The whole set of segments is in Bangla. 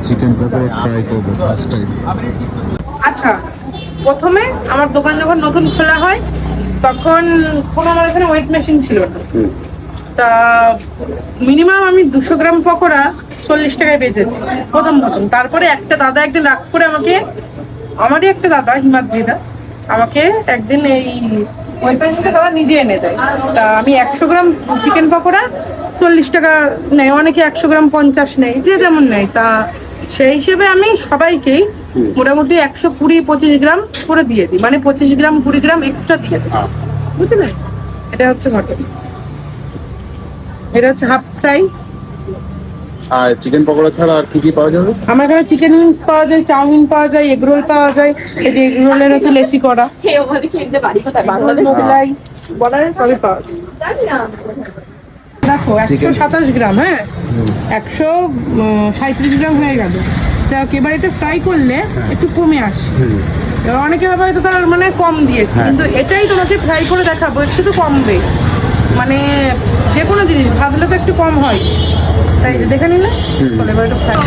চিকেন পকোড়া ট্রাই করবো ফার্স্ট টাইম। আচ্ছা, প্রথমে আমার দোকান যখন নতুন খোলা হয় তখন কোনো আমার এখানে ওয়েট মেশিন ছিল না। তা মিনিমাম আমি 200 গ্রাম পকোড়া 40 টাকায় বেচেছি প্রথম। তারপরে একটা দাদা একদিন রাগ করে আমারই একটা দাদা হিমাদ্রিদা আমাকে একদিন এই ওয়েট মেশিনটা দাদা নিজে এনে দেয়। তা আমি 100 গ্রাম চিকেন পকোড়া 40 টাকা নেয়, অনেকে 100 গ্রাম 50 নেয়, যে যেমন নেয়। তা সেই হিসেবে আমি সবাইকেই মোটামুটি 120-25 গ্রাম করে দিয়ে দিই, মানে 25 গ্রাম 20 গ্রাম এক্সট্রা দিয়ে দিই, বুঝলেন? এটা হচ্ছে ঘটনা। এটা হচ্ছে হাফ ফ্রাই। আর চিকেন পকোড়া ছাড়া আর কি কি পাওয়া যাবে? আমার এখানে চিকেন উইংস পাওয়া যায়, চাউমিন পাওয়া যায়, এগ রোল পাওয়া যায়। এই যে এগ রোলের হচ্ছে লেচি করা, সেলাই বলার সবই পাওয়া যায়। দেখো 127 গ্রাম, হ্যাঁ 137 গ্রাম হয়ে গেল। এবার এটা ফ্রাই করলে একটু কমে আসে। এবার অনেকে ভাবে হয়তো তার মানে কম দিয়েছে, কিন্তু এটাই তোমাকে ফ্রাই করে দেখাবো একটু তো কমবে। মানে যে কোনো জিনিস ভাজলে তো একটু কম হয়, তাই যে দেখে নিলে চলে। এবার একটু ফ্রাই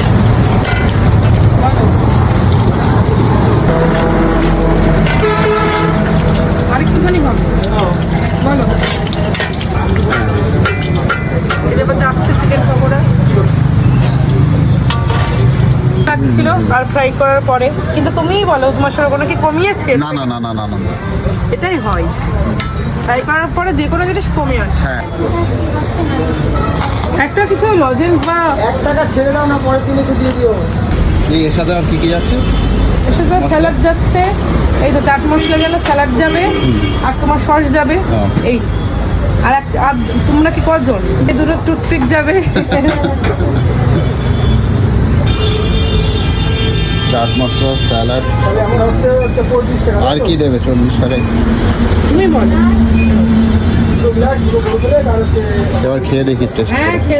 আর একটুখানি হবে, বলো। এবার যাচ্ছে চিকেন পকোড়া ছিল আর ফ্রাই করার পরে। কিন্তু তুমিই বলো, তোমার সাথে কোনো কি কমিয়েছে? না না না না না না, এটাই হয়, ফ্রাই করার পরে যে কোনো জিনিস কমে আসে। হ্যাঁ একটা কিছু লজেন্স বা 1 টাকা ছেড়ে দাও না, পরের দিন এসে দিয়ে দিও। এর সাথে আর কি কি যাচ্ছে? এর সাথে স্যালাড যাচ্ছে, এই তো চাট মশলা গেলে স্যালাড যাবে, আর তোমার সস যাবে এই। আর তোমরা কি কজন? এই দুটো টুথপিক যাবে। চাট মশলা, স্যালাড, এখন হচ্ছে 25 টাকা। আর কি দেবে 40 টাকায়? তুমি বলো। দুটো গ্লাস, দুটো বোতলে, আর হচ্ছে এবার খেয়ে দেখি টেস্ট হ্যাঁ করে।